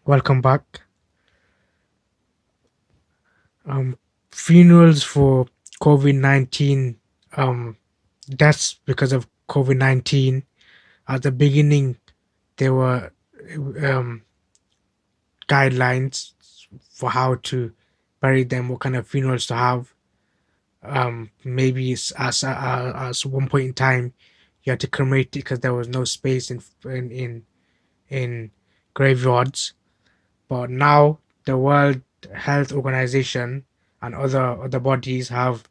Welcome back. Um, Funerals for COVID-19 um, deaths because of COVID-19. At the beginning, there were um, guidelines for how to bury them, what kind of funerals to have. Maybe as one point in time, you had to cremate it because there was no space in graveyards. But now the World Health Organization and other bodies have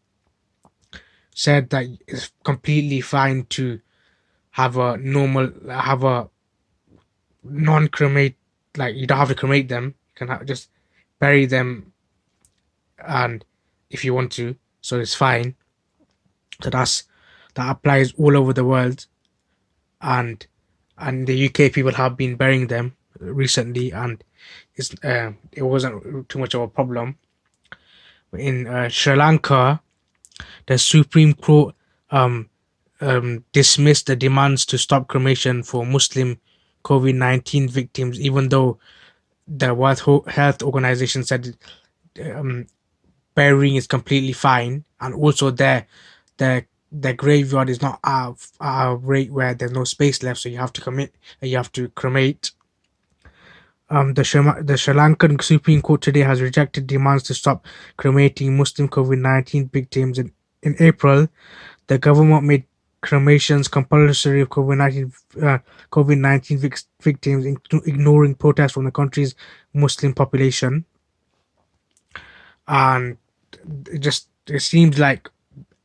said that it's completely fine to have a non-cremate, like you don't have to cremate them. You can just bury them, and if you want to, so it's fine. So that applies all over the world, and the UK people have been burying them recently, and it wasn't too much of a problem. In Sri Lanka, the Supreme Court um, dismissed the demands to stop cremation for Muslim COVID-19 victims, even though the Health Organization said um, burying is completely fine, and also their graveyard is not at a rate where there's no space left, so you have to cremate. The Sri Lankan Supreme Court today has rejected demands to stop cremating Muslim COVID-19 victims. In April, the government made cremations compulsory of COVID-19 victims, ignoring protests from the country's Muslim population. And it seems like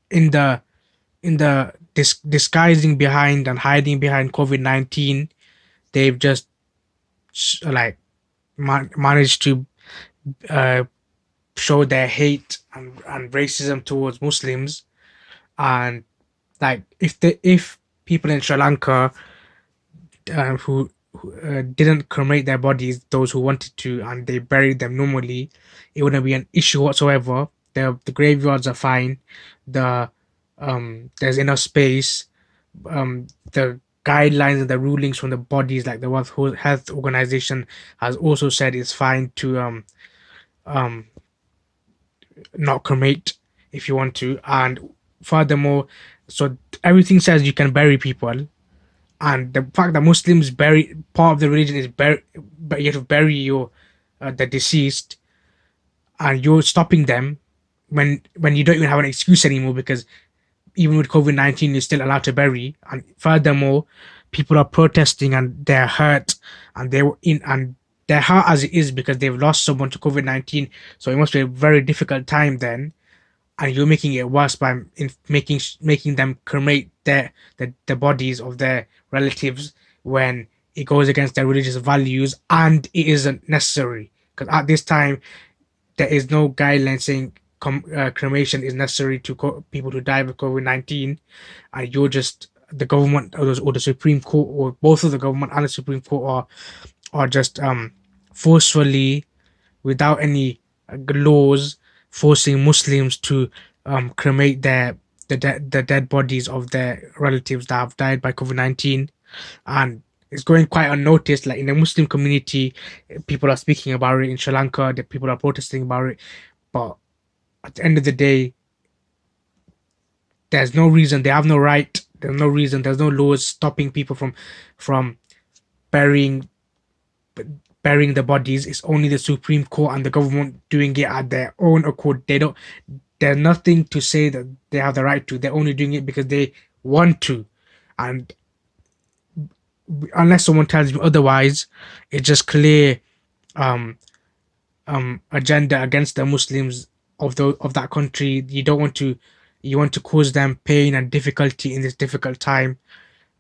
in the disguising behind and hiding behind COVID-19, they've just like managed to uh, show their hate and racism towards Muslims. And like if people in Sri Lanka who didn't cremate their bodies, those who wanted to, and they buried them normally, it wouldn't be an issue whatsoever. The graveyards are fine. There's enough space. The guidelines and the rulings from the bodies, like the World Health Organization, has also said it's fine to um not cremate if you want to. And furthermore, so everything says you can bury people, and the fact that Muslims bury, part of the religion is bury, but you have to bury your the deceased, and you're stopping them when you don't even have an excuse anymore, because even with COVID-19 you're still allowed to bury. And furthermore, people are protesting and they're hurt, and they were in and they're hurt as it is because they've lost someone to COVID-19. So it must be a very difficult time then, and you're making it worse by making them cremate the bodies of their relatives when it goes against their religious values, and it isn't necessary, because at this time there is no guideline saying cremation is necessary to people who die with COVID-19. And you're just the government, or the Supreme Court, or both of the government and the Supreme Court are just forcefully, without any laws, forcing Muslims to cremate the dead bodies of their relatives that have died by COVID-19. And it's going quite unnoticed. Like in the Muslim community, people are speaking about it. In Sri Lanka, the people are protesting about it. But at the end of the day, there's no reason. They have no right. There's no reason. There's no laws stopping people from burying burying the bodies. It's only the Supreme Court and the government doing it at their own accord. They don't. There's nothing to say that they have the right to. They're only doing it because they want to, and unless someone tells you otherwise, it's just clear um agenda against the Muslims of that country. You want to cause them pain and difficulty in this difficult time.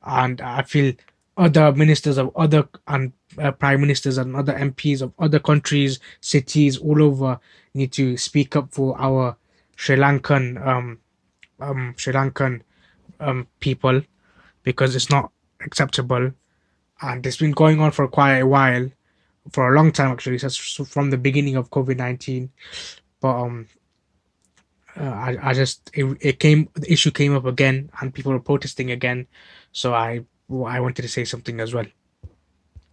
And I feel other ministers of other and prime ministers and other MPs of other countries, cities all over, need to speak up for our Sri Lankan Sri Lankan people, because it's not acceptable, and it's been going on for quite a while, for a long time actually, since from the beginning of COVID-19. But I just it came the issue came up again, and people were protesting again, so I wanted to say something as well.